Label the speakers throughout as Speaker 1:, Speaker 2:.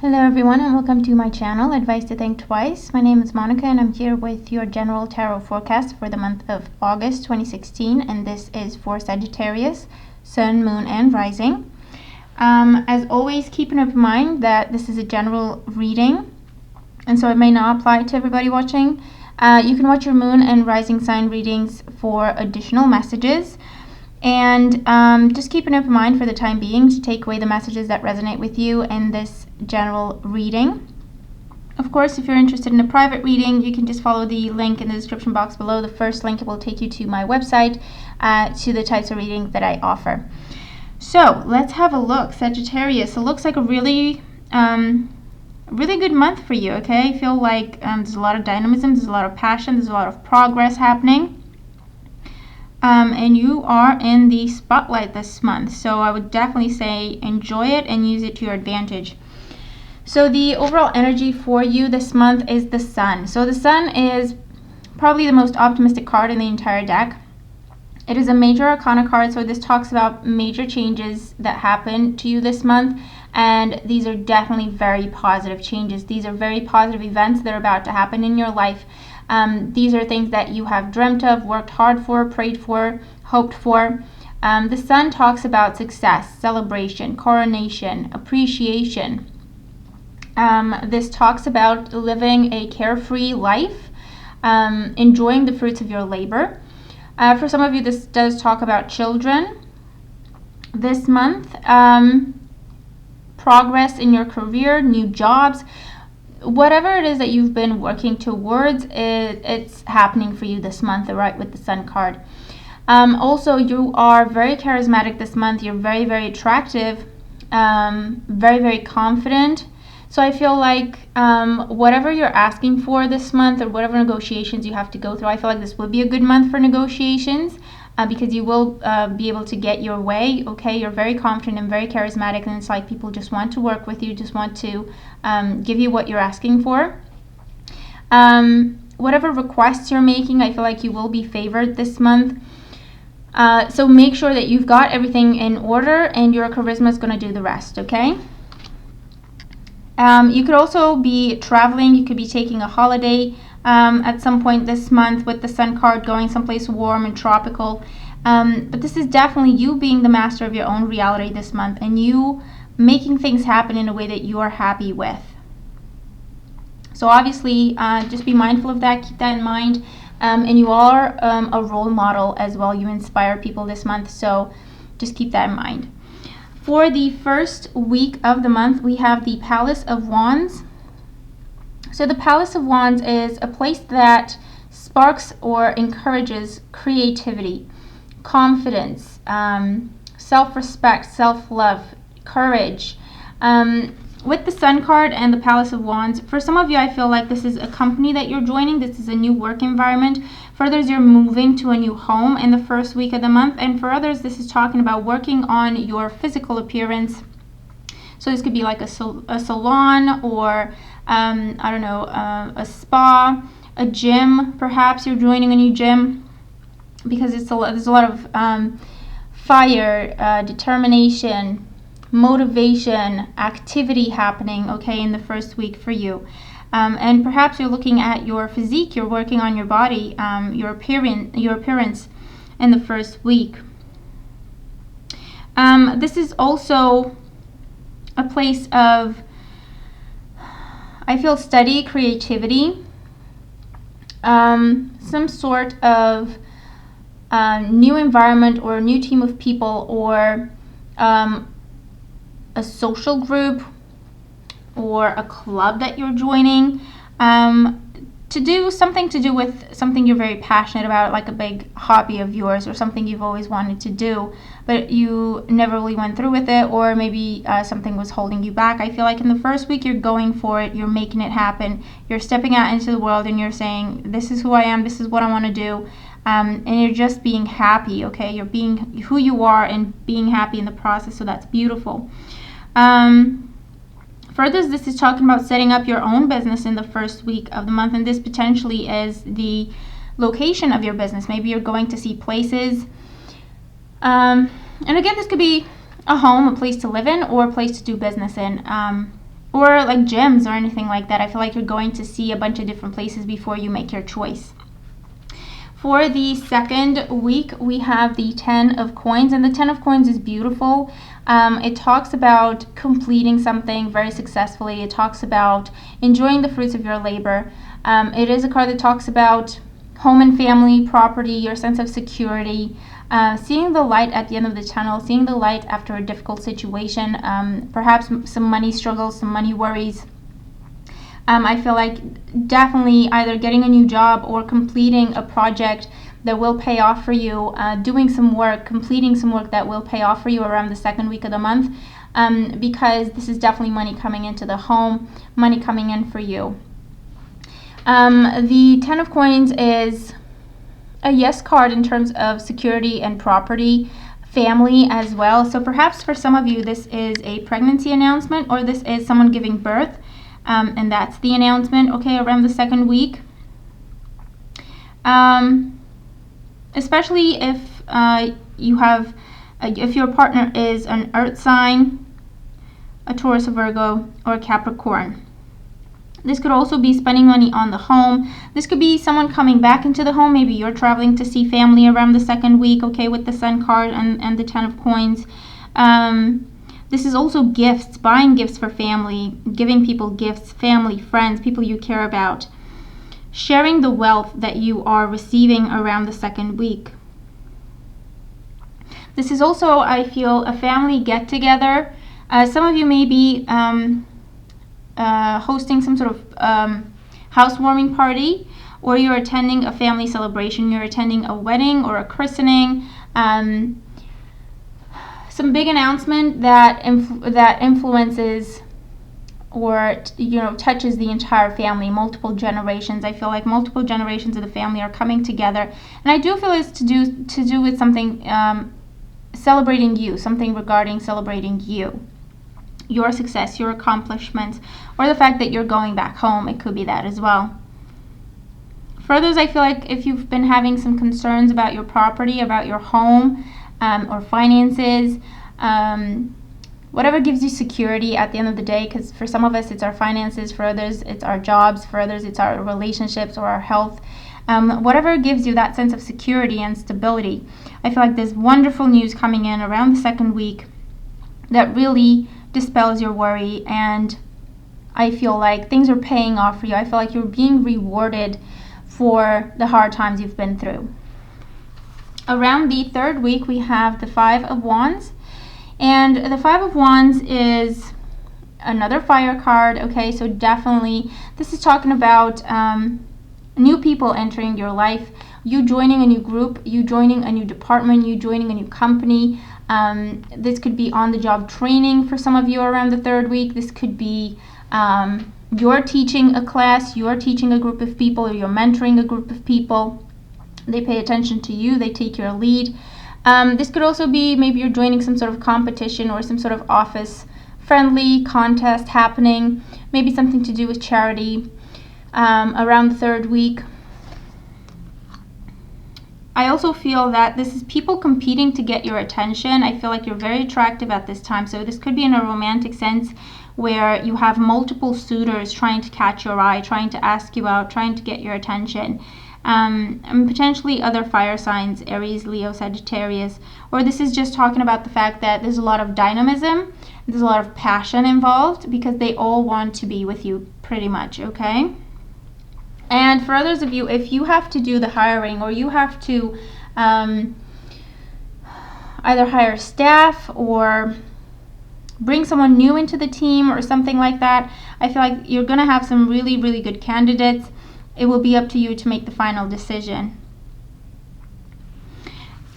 Speaker 1: Hello everyone and welcome to my channel, Advice to Think Twice. My name is Monica and I'm here with your general tarot forecast for the month of August 2016, and this is for Sagittarius, Sun, Moon and Rising. As always, keep in mind that this is a general reading and so it may not apply to everybody watching. You can watch your Moon and Rising sign readings for additional messages. And just keep an open mind for the time being to take away the messages that resonate with you in this general reading. Of course, if you're interested in a private reading, you can just follow the link in the description box below. The first link will take you to my website, to the types of readings that I offer. So let's have a look. Sagittarius, it looks like a really good month for you, okay? I feel like there's a lot of dynamism, there's a lot of passion, there's a lot of progress happening. And you are in the spotlight this month, so I would definitely say enjoy it and use it to your advantage. So the overall energy for you this month is the Sun. So the Sun is probably the most optimistic card in the entire deck. It is a major arcana card, so this talks about major changes that happen to you this month, and these are definitely very positive changes. These are very positive events that are about to happen in your life. These are things that you have dreamt of, worked hard for, prayed for, hoped for. The Sun talks about success, celebration, coronation, appreciation. This talks about living a carefree life, enjoying the fruits of your labor. For some of you, this does talk about children this month, progress in your career, new jobs. Whatever it is that you've been working towards, it's happening for you this month, right, with the Sun card. Also, you are very charismatic this month. You're very, very attractive, very, very confident. So I feel like whatever you're asking for this month or whatever negotiations you have to go through, I feel like this will be a good month for negotiations. Because you will be able to get your way, okay? You're very confident and very charismatic, and it's like people just want to work with you, just want to give you what you're asking for. Whatever requests you're making, I feel like you will be favored this month. So make sure that you've got everything in order and your charisma is going to do the rest, okay? You could also be traveling. You could be taking a holiday at some point this month with the Sun card, going someplace warm and tropical. But this is definitely you being the master of your own reality this month and you making things happen in a way that you are happy with. So obviously, just be mindful of that. Keep that in mind. And you are a role model as well. You inspire people this month. So just keep that in mind. For the first week of the month, we have the Palace of Wands. So the Palace of Wands is a place that sparks or encourages creativity, confidence, self-respect, self-love, courage. With the Sun card and the Palace of Wands, for some of you, I feel like this is a company that you're joining. This is a new work environment. For others, you're moving to a new home in the first week of the month. And for others, this is talking about working on your physical appearance. So this could be like a salon or, I don't know, a spa, a gym. Perhaps you're joining a new gym because there's a lot of fire, determination, motivation, activity happening, okay, in the first week for you. And perhaps you're looking at your physique, you're working on your body, your appearance in the first week. This is also a place of, I feel, study, creativity, some sort of new environment or a new team of people, or a social group or a club that you're joining, to do with something you're very passionate about, like a big hobby of yours or something you've always wanted to do but you never really went through with it, or maybe something was holding you back. I feel like in the first week you're going for it, you're making it happen, you're stepping out into the world and you're saying, this is who I am, this is what I want to do. And you're just being happy, okay? You're being who you are and being happy in the process, so that's beautiful. Further, this is talking about setting up your own business in the first week of the month, and this potentially is the location of your business. Maybe you're going to see places. And again, this could be a home, a place to live in, or a place to do business in. or like gyms or anything like that. I feel like you're going to see a bunch of different places before you make your choice. For the second week, we have the 10 of coins, and the 10 of coins is beautiful. It talks about completing something very successfully. It talks about enjoying the fruits of your labor. It is a card that talks about home and family, property, your sense of security, seeing the light at the end of the tunnel, seeing the light after a difficult situation, perhaps some money struggles, some money worries. I feel like definitely either getting a new job or completing a project that will pay off for you, doing some work, completing some work that will pay off for you around the second week of the month, because this is definitely money coming into the home, money coming in for you. The 10 of coins is a yes card in terms of security and property, family as well. So perhaps for some of you, this is a pregnancy announcement, or this is someone giving birth. And that's the announcement, okay, around the second week. Especially if if your partner is an earth sign, a Taurus, a Virgo, or a Capricorn. This could also be spending money on the home. This could be someone coming back into the home. Maybe you're traveling to see family around the second week, okay, with the Sun card and the 10 of coins. This is also gifts, buying gifts for family, giving people gifts, family, friends, people you care about. Sharing the wealth that you are receiving around the second week. This is also, I feel, a family get-together. Some of you may be hosting some sort of housewarming party, or you're attending a family celebration. You're attending a wedding or a christening. Some big announcement that influences or touches the entire family, multiple generations. I feel like multiple generations of the family are coming together, and I do feel it's to do with something celebrating you, something regarding celebrating you, your success, your accomplishments, or the fact that you're going back home. It could be that as well. For others, I feel like if you've been having some concerns about your property, about your home, or finances, whatever gives you security at the end of the day, because for some of us it's our finances, for others it's our jobs, for others it's our relationships or our health, whatever gives you that sense of security and stability. I feel like there's wonderful news coming in around the second week that really dispels your worry, and I feel like things are paying off for you. I feel like you're being rewarded for the hard times you've been through. Around the third week, we have the 5 of Wands. And the 5 of Wands is another fire card, okay? So definitely, this is talking about new people entering your life, you joining a new group, you joining a new department, you joining a new company. This could be on-the-job training for some of you around the third week. This could be you're teaching a class, you're teaching a group of people, or you're mentoring a group of people. They pay attention to you, they take your lead. This could also be maybe you're joining some sort of competition or some sort of office-friendly contest happening, maybe something to do with charity around the third week. I also feel that this is people competing to get your attention. I feel like you're very attractive at this time, so this could be in a romantic sense where you have multiple suitors trying to catch your eye, trying to ask you out, trying to get your attention. And potentially other fire signs, Aries, Leo, Sagittarius, or this is just talking about the fact that there's a lot of dynamism, there's a lot of passion involved, because they all want to be with you pretty much, okay? And for others of you, if you have to do the hiring, or you have to either hire staff or bring someone new into the team or something like that, I feel like you're going to have some really, really good candidates. It will be up to you to make the final decision.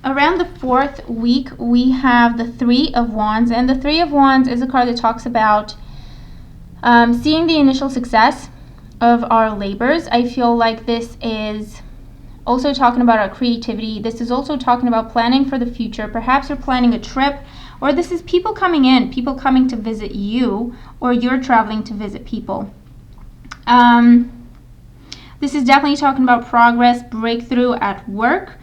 Speaker 1: Around the fourth week, we have the 3 of Wands, and the 3 of Wands is a card that talks about seeing the initial success of our labors. I feel like this is also talking about our creativity. This is also talking about planning for the future. Perhaps you're planning a trip, or this is people coming in, people coming to visit you, or you're traveling to visit people. This is definitely talking about progress, breakthrough at work,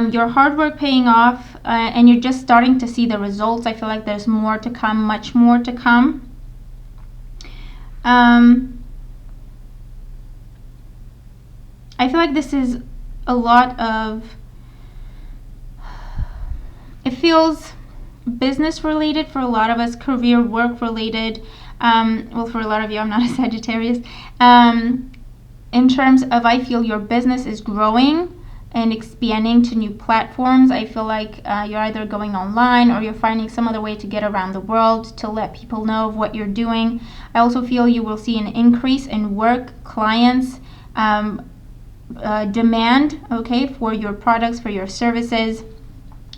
Speaker 1: your hard work paying off, and you're just starting to see the results. I feel like there's more to come, much more to come. I feel like this is a lot of, it feels business related for a lot of us, career, work related. Well, for a lot of you, I'm not a Sagittarius. In terms of, I feel your business is growing and expanding to new platforms. I feel like you're either going online or you're finding some other way to get around the world to let people know of what you're doing. I also feel you will see an increase in work, clients, demand, okay, for your products, for your services.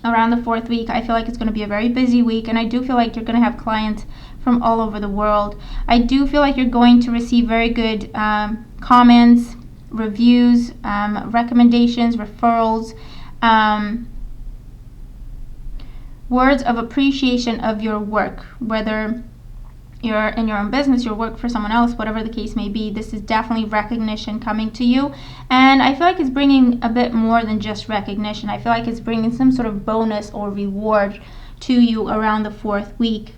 Speaker 1: Around the 4th week, I feel like it's going to be a very busy week, and I do feel like you're going to have clients from all over the world. I do feel like you're going to receive very good comments, reviews, recommendations, referrals, words of appreciation of your work, whether you're in your own business, you work for someone else, whatever the case may be. This is definitely recognition coming to you, and I feel like it's bringing a bit more than just recognition. I feel like it's bringing some sort of bonus or reward to you around the 4th week.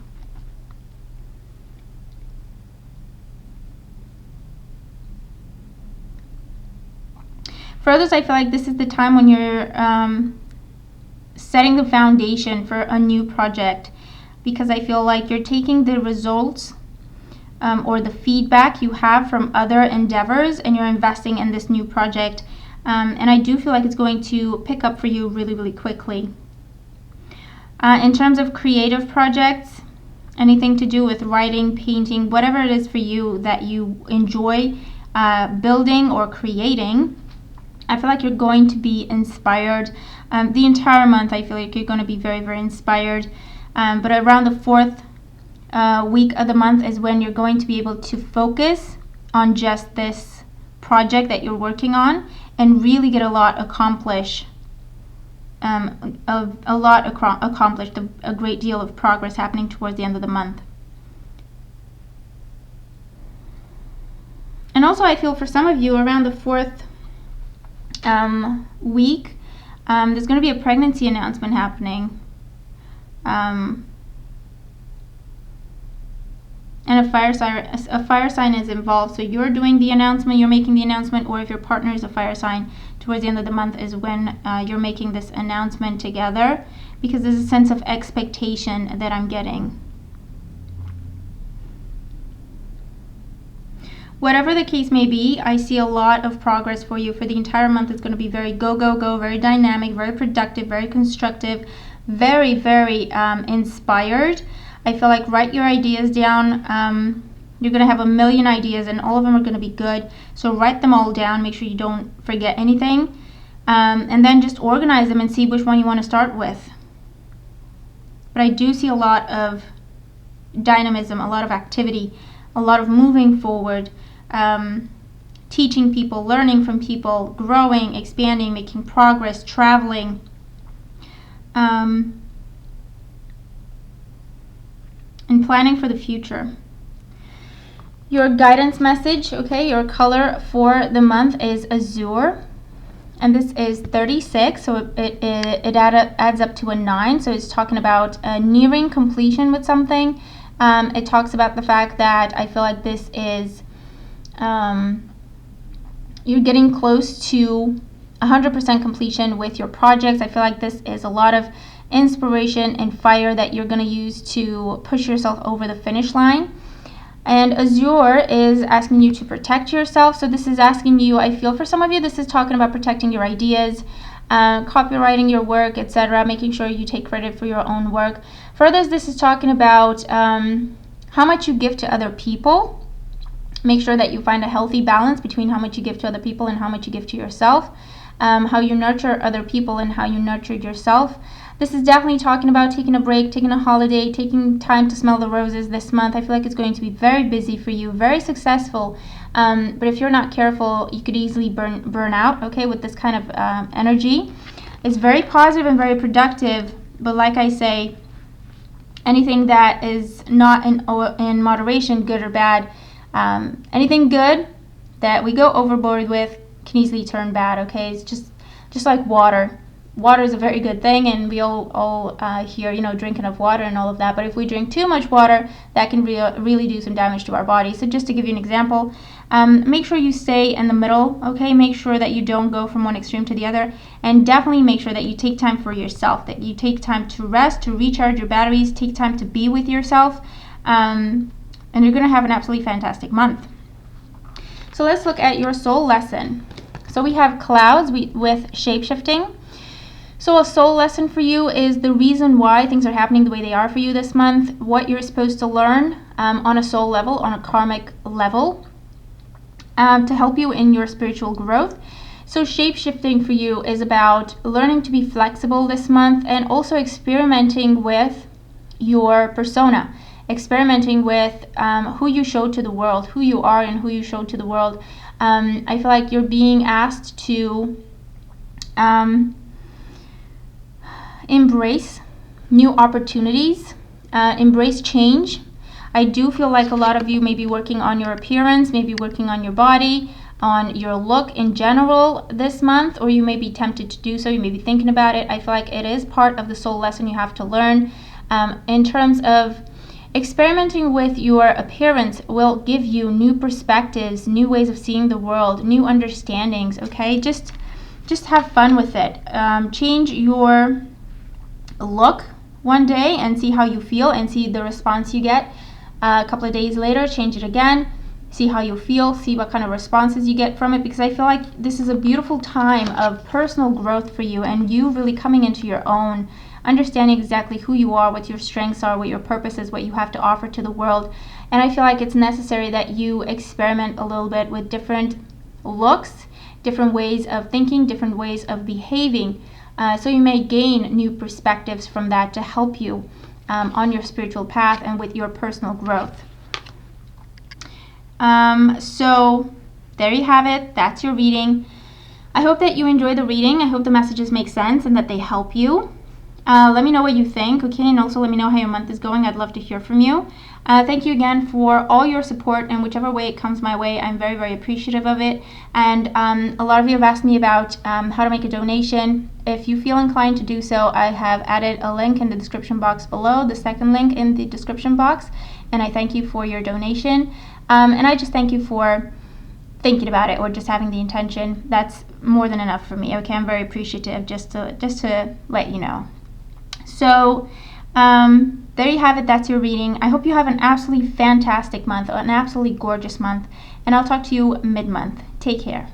Speaker 1: For others, I feel like this is the time when you're setting the foundation for a new project, because I feel like you're taking the results or the feedback you have from other endeavors and you're investing in this new project. And I do feel like it's going to pick up for you really, really quickly. In terms of creative projects, anything to do with writing, painting, whatever it is for you that you enjoy building or creating, I feel like you're going to be inspired. The entire month, I feel like you're going to be very, very inspired. But around the 4th week of the month is when you're going to be able to focus on just this project that you're working on and really get a lot accomplished. A great deal of progress happening towards the end of the month. And also, I feel for some of you around the 4th week, there's going to be a pregnancy announcement happening. And a fire sign is involved. So you're doing the announcement, you're making the announcement, or if your partner is a fire sign, towards the end of the month is when you're making this announcement together, because there's a sense of expectation that I'm getting. Whatever the case may be, I see a lot of progress for you for the entire month. It's going to be very go, go, go, very dynamic, very productive, very constructive, very, very inspired. I feel like write your ideas down. You're going to have a million ideas and all of them are going to be good. So write them all down. Make sure you don't forget anything. And then just organize them and see which one you want to start with. But I do see a lot of dynamism, a lot of activity, a lot of moving forward, teaching people, learning from people, growing, expanding, making progress, traveling. And planning for the future. Your guidance message, okay, your color for the month is azure, and this is 36, so it adds up to a 9, so it's talking about nearing completion with something. It talks about the fact that I feel like this is, you're getting close to 100% completion with your projects. I feel like this is a lot of inspiration and fire that you're going to use to push yourself over the finish line. And azure is asking you to protect yourself. So this is asking you, I feel for some of you, this is talking about protecting your ideas, copywriting your work, etc., making sure you take credit for your own work. For others, this is talking about how much you give to other people. Make sure that you find a healthy balance between how much you give to other people and how much you give to yourself. How you nurture other people and how you nurture yourself. This is definitely talking about taking a break, taking a holiday, taking time to smell the roses this month. I feel like it's going to be very busy for you, very successful. But if you're not careful, you could easily burn out, okay, with this kind of energy. It's very positive and very productive, but like I say, anything that is not in moderation, good or bad, anything good that we go overboard with can easily turn bad, okay? It's just like water. water is a very good thing, and we all hear, you know, drink enough water and all of that. But if we drink too much water, that can really do some damage to our body. So just to give you an example, make sure you stay in the middle, okay? Make sure that you don't go from one extreme to the other, and definitely make sure that you take time for yourself, that you take time to rest, to recharge your batteries, take time to be with yourself, and you're going to have an absolutely fantastic month. So let's look at your soul lesson. So we have clouds with shape-shifting. So a soul lesson for you is the reason why things are happening the way they are for you this month, what you're supposed to learn on a soul level, on a karmic level, to help you in your spiritual growth. So shape-shifting for you is about learning to be flexible this month, and also experimenting with your persona, experimenting with who you show to the world, who you are and who you show to the world. I feel like you're being asked to embrace new opportunities, embrace change. I do feel like a lot of you may be working on your appearance, maybe working on your body, on your look in general this month, or you may be tempted to do so, you may be thinking about it. I feel like it is part of the soul lesson you have to learn. In terms of experimenting with your appearance will give you new perspectives, new ways of seeing the world, new understandings, okay? Just have fun with it. Change your look one day and see how you feel and see the response you get. A couple of days later, change it again, see how you feel, see what kind of responses you get from it, because I feel like this is a beautiful time of personal growth for you, and you really coming into your own, understanding exactly who you are, what your strengths are, what your purpose is, what you have to offer to the world. And I feel like it's necessary that you experiment a little bit with different looks, different ways of thinking, different ways of behaving, so you may gain new perspectives from that to help you on your spiritual path and with your personal growth. So there you have it. That's your reading. I hope that you enjoy the reading. I hope the messages make sense and that they help you. Let me know what you think, okay? And also let me know how your month is going. I'd love to hear from you. Thank you again for all your support, and whichever way it comes my way, I'm very, very appreciative of it. And a lot of you have asked me about how to make a donation. If you feel inclined to do so, I have added a link in the description box below, the second link in the description box, and I thank you for your donation. And I just thank you for thinking about it or just having the intention. That's more than enough for me, okay? I'm very appreciative just to let you know. So there you have it. That's your reading. I hope you have an absolutely fantastic month, an absolutely gorgeous month, and I'll talk to you mid-month. Take care.